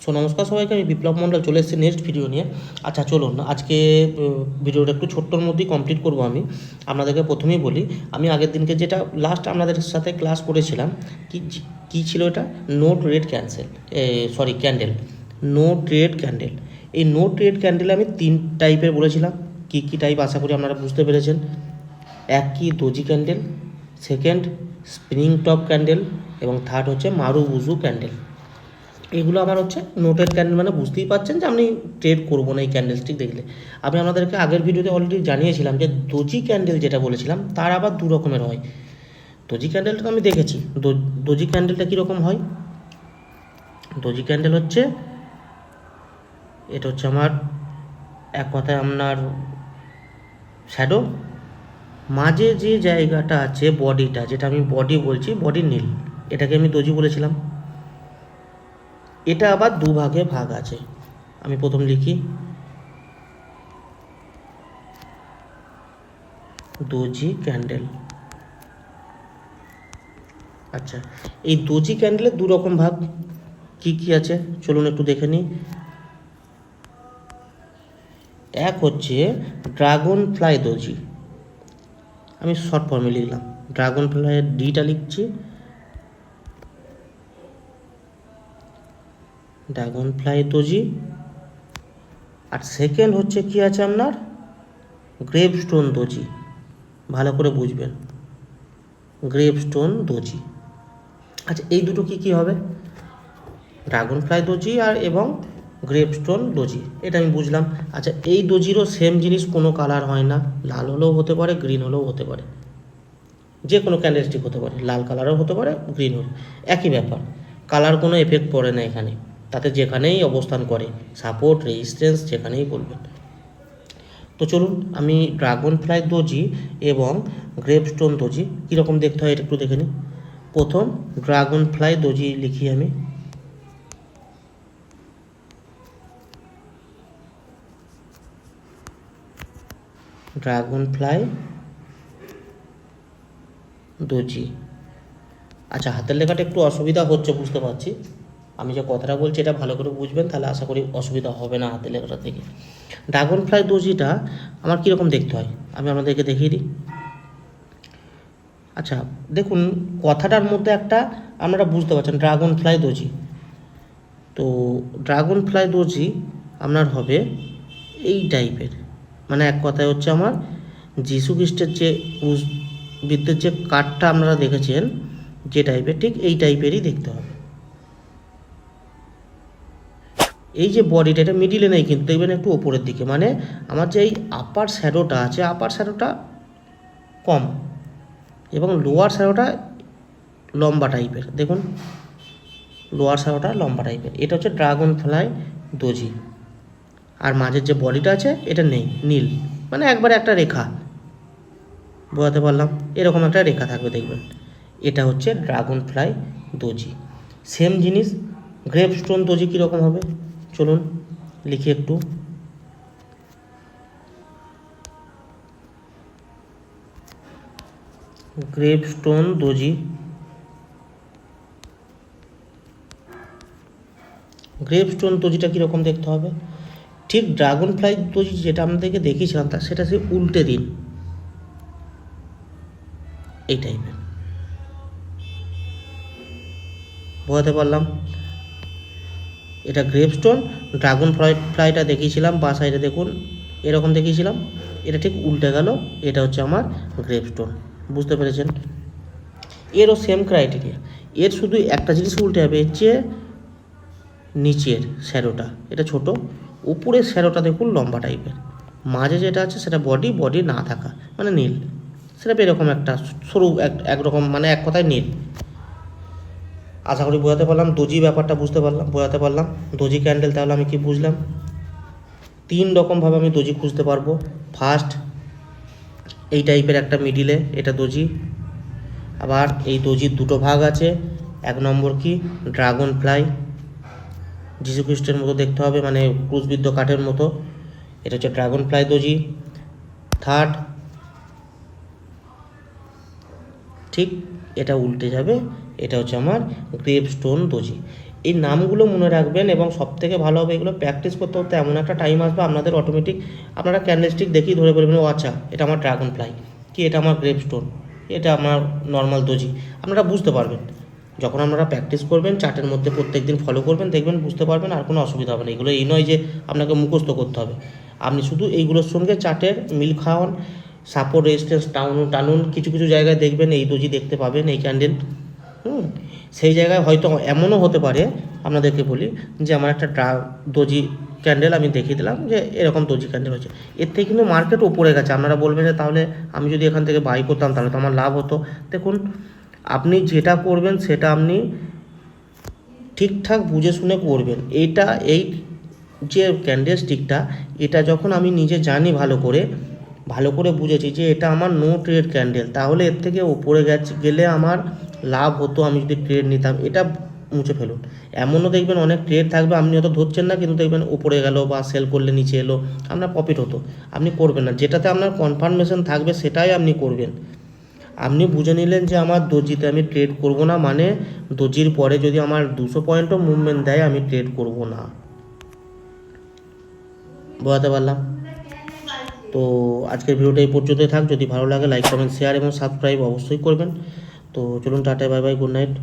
So নমস্কার সবাইকে, আমি বিপ্লব মণ্ডল চলে এসেছি নেক্সট ভিডিও নিয়ে। আচ্ছা চলুন, আজকে ভিডিওটা একটু ছোট্টর মধ্যেই কমপ্লিট করব। আমি আপনাদেরকে প্রথমেই বলি, আমি আগের দিনকে যেটা লাস্ট আপনাদের সাথে ক্লাস করেছিলাম, কি কী ছিল এটা, no trade candle, no trade candle. এই নো ট্রেড ক্যান্ডেল আমি 3 টাইপের বলেছিলাম। কী টাইপ আশা করি আপনারা বুঝতে পেরেছেন। এক কি doji candle, second spring top candle, এবং থার্ড হচ্ছে মারুবুজু ক্যান্ডেল। এগুলো আমার হচ্ছে নোটেড ক্যান্ডেল, মানে বুঝতেই পারছেন যে আমি ট্রেড করবো না এই ক্যান্ডেলস্টিক দেখলে। আমি আপনাদেরকে আগের ভিডিওতে অলরেডি জানিয়েছিলাম যে দোজি ক্যান্ডেল যেটা বলেছিলাম তার আবার 2 রকমের হয়। দোজি ক্যান্ডেলটা তো আমি দেখেছি। দোজি ক্যান্ডেলটা কীরকম হয়, দোজি ক্যান্ডেল হচ্ছে, এটা হচ্ছে আমার এক কথায় আপনার শ্যাডো, মাঝে যে জায়গাটা আছে বডিটা, যেটা আমি বডি বলছি, বডি নীল, এটাকে আমি দোজি বলেছিলাম। এটা আবার 2 ভাগে ভাগ আছে। আমি প্রথম লিখি দোজি ক্যান্ডেল। আচ্ছা, এই দোজি ক্যান্ডেলের 2 রকম ভাগ কি কি আছে চলুন একটু দেখে নিই। এক হচ্ছে ড্রাগন ফ্লাই দোজি, আমি শর্ট ফর্মে লিখলাম, ড্রাগন ফ্লাইয়ের ডিটা লিখছি, ড্রাগন ফ্লাই দোজি। আর সেকেন্ড হচ্ছে কি আছে আপনার, গ্রেভস্টোন দোজি। ভালো করে বুঝবেন, গ্রেভস্টোন দোজি। আচ্ছা, এই দুটো কি কি হবে, ড্রাগন ফ্লাই দোজি আর এবং গ্রেভস্টোন দোজি, এটা আমি বুঝলাম। আচ্ছা, এই দোজিরও সেম জিনিস, কোনো কালার হয় না, লাল হলেও হতে পারে, গ্রিন হলেও হতে পারে, যে কোনো ক্যান্ডেলস্টিক হতে পারে, লাল কালারও হতে পারে, গ্রিন হলে একই ব্যাপার, কালার কোনো এফেক্ট পড়ে না এখানে, তাতে যেখানেই অবস্থান করে, সাপোর্ট রেজিস্ট্যান্স যেখানেই বলবেন। তো চলুন, আমি ড্রাগন ফ্লাই দোজি এবং গ্রেভস্টোন দোজি কীরকম দেখতে হয় এটা একটু দেখে নিই। প্রথম ড্রাগন ফ্লাই দোজি লিখি আমি, ড্রাগন ফ্লাই দোজি। আচ্ছা, হাতের লেখাটা একটু অসুবিধা হচ্ছে বুঝতে পারছি, আমি যে কথাটা বলছি এটা ভালো করে বুঝবেন, তাহলে আশা করি অসুবিধা হবে না হাতের লেখাটা থেকে। ড্রাগন ফ্লাই দোজিটা আমার কীরকম দেখতে হয় আমি আপনাদেরকে দেখিয়ে দিই। আচ্ছা দেখুন, কথাটার মধ্যে একটা আপনারা বুঝতে পারছেন, ড্রাগন ফ্লাই দোজি। তো ড্রাগন ফ্লাই দোজি আপনার হবে এই টাইপের, মানে এক কথায় হচ্ছে আমার যীশু খ্রিস্টের যে ক্রুশবিদ্ধের যে কাঠটা আপনারা দেখেছেন যে টাইপের, ঠিক এই টাইপেরই দেখতে হবে। এই যে বডিটা, এটা মিডিলে নেই কিন্তু, দেখবেন একটু ওপরের দিকে, মানে আমার যে এই আপার শ্যাডোটা আছে, আপার শ্যাডোটা কম এবং লোয়ার শ্যাডোটা লম্বা টাইপের, দেখুন লোয়ার শ্যাডোটা লম্বা টাইপের, এটা হচ্ছে ড্রাগন ফ্লাই দোজি। আর মাঝের যে বডিটা আছে এটা নেই, নীল, মানে একবারে একটা রেখা, বোঝাতে পারলাম, এরকম একটা রেখা থাকবে দেখবেন, এটা হচ্ছে ড্রাগন ফ্লাই দোজি। সেম জিনিস গ্রেভস্টোন দোজি কীরকম হবে চলুন লিখি একটু, গ্রেভস্টোন দোজি। গ্রেভস্টোন দোজিটা কীরকম দেখতে হবে, ঠিক ড্রাগন ফ্লাই দোজি যেটা আপনাদেরকে দেখিয়েছিলাম তার সেটা সে উল্টে দিন, এই টাইপের, বোঝাতে পারলাম। এটা গ্রেভস্টোন, ড্রাগন ফ্লাইটা দেখিয়েছিলাম বা সাইডে দেখুন এরকম দেখিয়েছিলাম, এটা ঠিক উল্টে গেল, এটা হচ্ছে আমার গ্রেভস্টোন, বুঝতে পেরেছেন। এরও সেম ক্রাইটেরিয়া, এর শুধু একটা জিনিস উল্টে যাবে, এর যে নিচের শ্যাডোটা এটা ছোট, উপরের শ্যাডোটা দেখুন লম্বা টাইপের, মাঝে যেটা আছে সেটা বডি না থাকা, মানে নীল, সেটা এরকম একটা সরু একরকম, মানে এক কথায় নীল। আশা করি বোঝাতে পারলাম, দোজি ব্যাপারটা বোঝাতে পারলাম। দোজি ক্যান্ডেল তাহলে আমি কি বুঝলাম, 3 রকমভাবে আমি দোজি খুঁজতে পারবো। ফার্স্ট এই টাইপের একটা মিডিলে, এটা দোজি। আবার এই দোজির 2টো ভাগ আছে, 1 নম্বর কি ড্রাগন ফ্লাই, যীশুখ্রিস্টের মতো দেখতে হবে, মানে ক্রুশবিদ্ধ কাঠের মতো, এটা হচ্ছে ড্রাগন ফ্লাই দোজি। থার্ড, ঠিক এটা উল্টে যাবে, এটা হচ্ছে আমার গ্রেভস্টোন দোজি। এই নামগুলো মনে রাখবেন এবং সবথেকে ভালো হবে এগুলো প্র্যাকটিস করতে করতে এমন একটা টাইম আসবে আপনাদের অটোমেটিক আপনারা ক্যান্ডেলস্টিক দেখেই ধরে বলবেন ও আচ্ছা এটা আমার ড্রাগন ফ্লাই, কি এটা আমার গ্রেপস্টোন, এটা আমার নর্মাল দোজি। আপনারা বুঝতে পারবেন যখন আপনারা প্র্যাকটিস করবেন, চার্টের মধ্যে প্রত্যেক দিন ফলো করবেন, দেখবেন বুঝতে পারবেন, আর কোনো অসুবিধা হবে না। এগুলো এই নয় যে আপনাকে মুখস্থ করতে হবে, আপনি শুধু এইগুলোর সঙ্গে চার্টের মিল খাওয়ান, সাপোর্ট রেজিস্ট্যান্স টানুন, কিছু কিছু জায়গায় দেখবেন এই দোজি দেখতে পাবেন, এই ক্যান্ডেল, সেই জায়গায় হয়তো এমনও হতে পারে, আপনাদেরকে বলি যে আমার একটা দোজি ক্যান্ডেল আমি দেখিয়ে দিলাম যে এরকম দোজি ক্যান্ডেল হচ্ছে, এর থেকে কিন্তু মার্কেট ওপরে গেছে। আপনারা বলবেন যে তাহলে আমি যদি এখান থেকে বাই করতাম তাহলে তো আমার লাভ হতো। দেখুন আপনি যেটা করবেন সেটা আপনি ঠিকঠাক বুঝে শুনে করবেন। এই যে ক্যান্ডেল স্টিকটা, এটা যখন আমি নিজে জানি ভালো করে বুঝেছি যে এটা আমার নো ট্রেড ক্যান্ডেল, তাহলে এর থেকে ওপরে গেলে আমার লাভ হতো আমি যদি ট্রেড নিতাম, এটা মুছে ফেলুন। এমনও দেখবেন অনেক ট্রেড থাকবে আপনি হয়তো ধরছেন না, কিন্তু দেখবেন উপরে গেল বা সেল করলে নিচে এলো, আপনার প্রফিট হতো, আপনি করবেন না। যেটাতে আপনার কনফার্মেশন থাকবে সেটাই আপনি করবেন। আপনি বুঝে নিলেন যে আমার দর্জিতে আমি ট্রেড করব না, মানে দর্জির পরে যদি আমার 200 পয়েন্টও মুভমেন্ট দেয় আমি ট্রেড করব না। বোঝাতে পারলাম? তো আজকের ভিডিওটা এই পর্যন্তই থাক। যদি ভালো লাগে লাইক কমেন্ট শেয়ার এবং সাবস্ক্রাইব অবশ্যই করবেন। তো চলুন, tata, bye bye, good night.